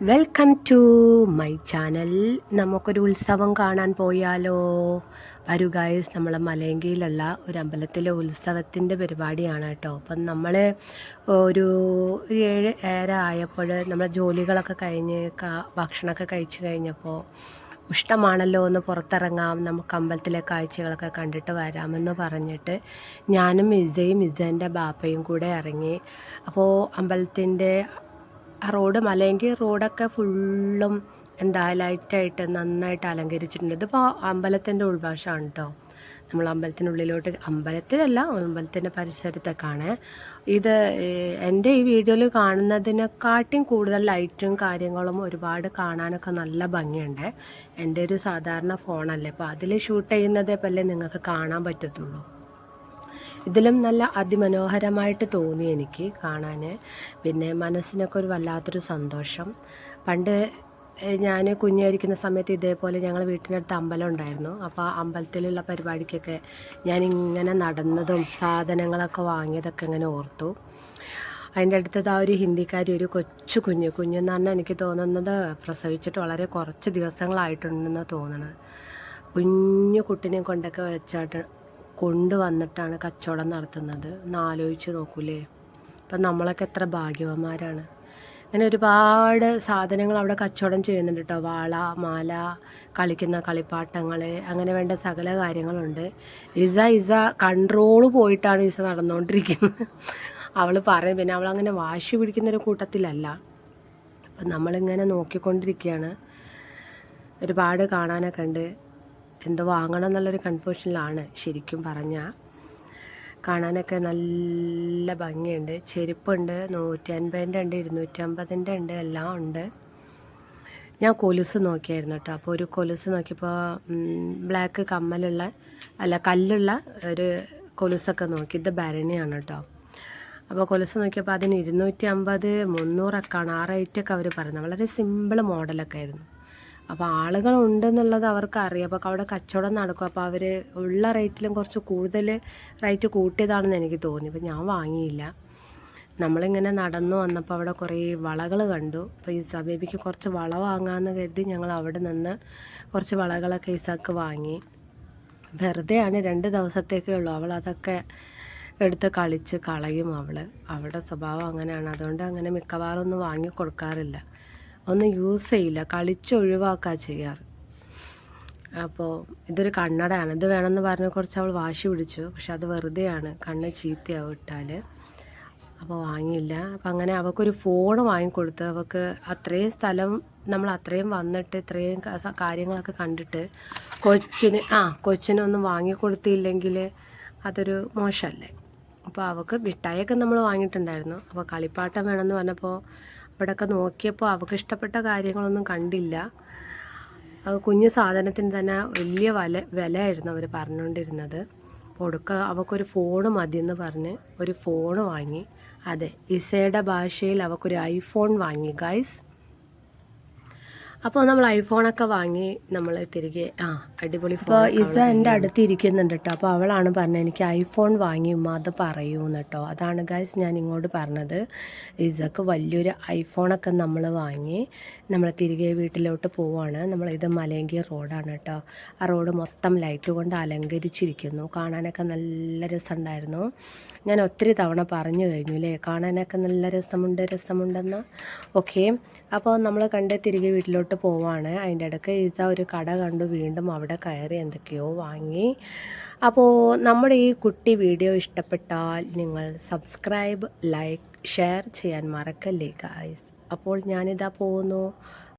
Welcome to my channel. നമുക്കൊരു ഉത്സവം കാണാൻ പോയാലോ? വരൂ ഗൈസ്, നമ്മളെ മലയങ്കിയിലുള്ള ഒരു അമ്പലത്തിലെ ഉത്സവത്തിൻ്റെ പരിപാടിയാണ് കേട്ടോ. അപ്പം നമ്മൾ ഒരു 7 ആയപ്പോൾ നമ്മളെ ജോലികളൊക്കെ കഴിഞ്ഞ് ഭക്ഷണമൊക്കെ കഴിച്ചു കഴിഞ്ഞപ്പോൾ ഇഷ്ടമാണല്ലോ ഒന്ന് പുറത്തിറങ്ങാം, നമുക്ക് അമ്പലത്തിലെ കാഴ്ചകളൊക്കെ കണ്ടിട്ട് വരാമെന്ന് പറഞ്ഞിട്ട് ഞാനും ഇസേൻ്റെ ബാപ്പയും കൂടെ ഇറങ്ങി. അപ്പോൾ അമ്പലത്തിൻ്റെ റോഡ് മലയെങ്കിൽ റോഡൊക്കെ ഫുള്ളും ലൈറ്റായിട്ട് നന്നായിട്ട് അലങ്കരിച്ചിട്ടുണ്ട്. ഇതിപ്പോൾ അമ്പലത്തിൻ്റെ ഉൾവശമാണ് കേട്ടോ. നമ്മൾ അമ്പലത്തിനുള്ളിലോട്ട്, അമ്പലത്തിലല്ല, അമ്പലത്തിൻ്റെ പരിസരത്തൊക്കെയാണ് ഇത്. എൻ്റെ ഈ വീഡിയോയിൽ കാണുന്നതിനെക്കാട്ടും കൂടുതൽ ലൈറ്റും കാര്യങ്ങളും ഒരുപാട് കാണാനൊക്കെ നല്ല ഭംഗിയുണ്ട്. എൻ്റെ ഒരു സാധാരണ ഫോണല്ലേ, അപ്പോൾ അതിൽ ഷൂട്ട് ചെയ്യുന്നതേ പല്ലേ നിങ്ങൾക്ക് കാണാൻ പറ്റത്തുള്ളൂ. ഇതിലും നല്ല അതിമനോഹരമായിട്ട് തോന്നി എനിക്ക് കാണാൻ. പിന്നെ മനസ്സിനൊക്കെ ഒരു വല്ലാത്തൊരു സന്തോഷം. പണ്ട് ഞാൻ കുഞ്ഞായിരിക്കുന്ന സമയത്ത് ഇതേപോലെ ഞങ്ങൾ വീട്ടിനടുത്ത് അമ്പലം ഉണ്ടായിരുന്നു. അപ്പോൾ ആ അമ്പലത്തിലുള്ള പരിപാടിക്കൊക്കെ ഞാനിങ്ങനെ നടന്നതും സാധനങ്ങളൊക്കെ വാങ്ങിയതൊക്കെ ഇങ്ങനെ ഓർത്തു. അതിൻ്റെ അടുത്തത് ആ ഒരു ഹിന്ദിക്കാരി, ഒരു കുഞ്ഞെന്ന് പറഞ്ഞാൽ എനിക്ക് തോന്നുന്നത് പ്രസവിച്ചിട്ട് വളരെ കുറച്ച് ദിവസങ്ങളായിട്ടുണ്ടെന്ന് തോന്നണം. കുഞ്ഞു കുട്ടിനെ കൊണ്ടൊക്കെ വെച്ചാട്ട് കൊണ്ടുവന്നിട്ടാണ് കച്ചവടം നടത്തുന്നത്. ഒന്ന് ആലോചിച്ച് നോക്കൂലേ? അപ്പം നമ്മളൊക്കെ എത്ര ഭാഗ്യവാന്മാരാണ്. അങ്ങനെ ഒരുപാട് സാധനങ്ങൾ അവിടെ കച്ചവടം ചെയ്യുന്നുണ്ട് കേട്ടോ. വള, മാല, കളിക്കുന്ന കളിപ്പാട്ടങ്ങൾ, അങ്ങനെ വേണ്ട സകല കാര്യങ്ങളുണ്ട്. ഇസ കൺട്രോള് പോയിട്ടാണ് നടന്നുകൊണ്ടിരിക്കുന്നത്. അവൾ പറയും, പിന്നെ അവളങ്ങനെ വാശി പിടിക്കുന്നൊരു കൂട്ടത്തിലല്ല. അപ്പം നമ്മളിങ്ങനെ നോക്കിക്കൊണ്ടിരിക്കുകയാണ്. ഒരുപാട് കാണാനൊക്കെ ഉണ്ട്. എന്തോ വാങ്ങണം എന്നുള്ളൊരു കൺഫ്യൂഷനിലാണ് ശരിക്കും പറഞ്ഞാൽ. കാണാനൊക്കെ നല്ല ഭംഗിയുണ്ട്. ചെരുപ്പുണ്ട്, 150ൻ്റെ ഉണ്ട്, 250ൻ്റെ ഉണ്ട്, എല്ലാം ഉണ്ട്. ഞാൻ കൊലുസ് നോക്കിയായിരുന്നു കേട്ടോ. അപ്പോൾ ഒരു കൊലുസ് നോക്കിയപ്പോൾ ബ്ലാക്ക് കല്ലുള്ള ഒരു കൊലുസൊക്കെ നോക്കി. ഇത് ഭരണിയാണ് കേട്ടോ. അപ്പോൾ കൊലുസ് നോക്കിയപ്പോൾ അതിന് 250, 300 ആ റേറ്റൊക്കെ അവർ പറയുന്നത്. വളരെ സിമ്പിൾ മോഡലൊക്കെ ആയിരുന്നു. അപ്പോൾ ആളുകളുണ്ടെന്നുള്ളത് അവർക്കറിയാം. അപ്പോൾ അവിടെ കച്ചവടം നടക്കും. അപ്പോൾ അവർ ഉള്ള റേറ്റിലും കുറച്ച് കൂടുതൽ റേറ്റ് കൂട്ടിയതാണെന്ന് എനിക്ക് തോന്നി. അപ്പോൾ ഞാൻ വാങ്ങിയില്ല. നമ്മളിങ്ങനെ നടന്നു വന്നപ്പോൾ അവിടെ കുറേ വളകൾ കണ്ടു. അപ്പോൾ ബേബിക്ക് കുറച്ച് വള വാങ്ങാമെന്ന് കരുതി ഞങ്ങൾ അവിടെ നിന്ന് കുറച്ച് വളകളൊക്കെ ഇസാക്ക് വാങ്ങി. വെറുതെയാണ്, 2 ദിവസത്തേക്കേ ഉള്ളൂ. അവൾ അതൊക്കെ എടുത്ത് കളിച്ച് കളയും. അവളുടെ സ്വഭാവം അങ്ങനെയാണ്. അതുകൊണ്ട് അങ്ങനെ മിക്കവാറും ഒന്നും വാങ്ങി കൊടുക്കാറില്ല, ഒന്നും യൂസ് ചെയ്യില്ല, കളിച്ചൊഴിവാക്കുക ചെയ്യാറ്. അപ്പോൾ ഇതൊരു കണ്ണടയാണ്. ഇത് വേണമെന്ന് പറഞ്ഞ് കുറച്ച് അവൾ വാശി പിടിച്ചു. പക്ഷെ അത് വെറുതെയാണ്, കണ്ണ് ചീത്തയാവും ഇട്ടാൽ. അപ്പോൾ വാങ്ങിയില്ല. അപ്പം അങ്ങനെ അവൾക്കൊരു ഫോൺ വാങ്ങിക്കൊടുത്ത്, അവൾക്ക് അത്രയും സ്ഥലം നമ്മൾ അത്രയും വന്നിട്ട് ഇത്രയും കാര്യങ്ങളൊക്കെ കണ്ടിട്ട് കൊച്ചിനൊന്നും വാങ്ങിക്കൊടുത്തില്ലെങ്കിൽ അതൊരു മോശമല്ലേ. അപ്പോൾ അവൾക്ക് മിഠായിയൊക്കെ നമ്മൾ വാങ്ങിയിട്ടുണ്ടായിരുന്നു. അപ്പോൾ കളിപ്പാട്ടം വേണമെന്ന് പറഞ്ഞപ്പോൾ ഇവിടെയൊക്കെ നോക്കിയപ്പോൾ അവൾക്ക് ഇഷ്ടപ്പെട്ട കാര്യങ്ങളൊന്നും കണ്ടില്ല. കുഞ്ഞു സാധനത്തിന് തന്നെ വലിയ വിലയായിരുന്നു അവർ പറഞ്ഞുകൊണ്ടിരുന്നത്. അവൾക്കൊരു ഫോണ് മതിയെന്ന് പറഞ്ഞ് ഒരു ഫോണ് വാങ്ങി. അതെ, ഇസയുടെ ഭാഷയിൽ അവൾക്കൊരു ഐഫോൺ വാങ്ങി ഗൈസ്. അപ്പോൾ നമ്മൾ ഐഫോണൊക്കെ വാങ്ങി നമ്മൾ തിരികെ അടിപൊളി. ഇപ്പോൾ ഇസ എൻ്റെ അടുത്ത് ഇരിക്കുന്നുണ്ട് കേട്ടോ. അപ്പോൾ അവളാണ് പറഞ്ഞത് എനിക്ക് ഐഫോൺ വാങ്ങി ഉമ്മ അത് പറയൂന്ന് കേട്ടോ. അതാണ് ഗൈസ് ഞാൻ ഇങ്ങോട്ട് പറഞ്ഞത്. ഇസക്ക് വലിയൊരു ഐഫോണൊക്കെ നമ്മൾ വാങ്ങി നമ്മൾ തിരികെ വീട്ടിലോട്ട് പോവുകയാണ്. ഇത് മലയങ്കി റോഡാണ് കേട്ടോ. ആ റോഡ് മൊത്തം ലൈറ്റ് കൊണ്ട് അലങ്കരിച്ചിരിക്കുന്നു. കാണാനൊക്കെ നല്ല രസമുണ്ടായിരുന്നു. ഞാൻ ഒത്തിരി തവണ പറഞ്ഞു കഴിഞ്ഞു അല്ലേ, കാണാനൊക്കെ നല്ല രസമുണ്ടെന്ന്. ഓക്കെ, അപ്പോൾ നമ്മൾ കണ്ട് തിരികെ വീട്ടിലോട്ട് പോവാണ്. അതിൻ്റെ ഇടയ്ക്ക് ഇതാ ഒരു കട കണ്ടു, വീണ്ടും അവിടെ കയറി എന്തൊക്കെയോ വാങ്ങി. അപ്പോൾ നമ്മുടെ ഈ കുട്ടി വീഡിയോ ഇഷ്ടപ്പെട്ടാൽ നിങ്ങൾ സബ്സ്ക്രൈബ്, ലൈക്ക്, ഷെയർ ചെയ്യാൻ മറക്കല്ലേ ഗായ്സ്. അപ്പോൾ ഞാനിതാ പോകുന്നു.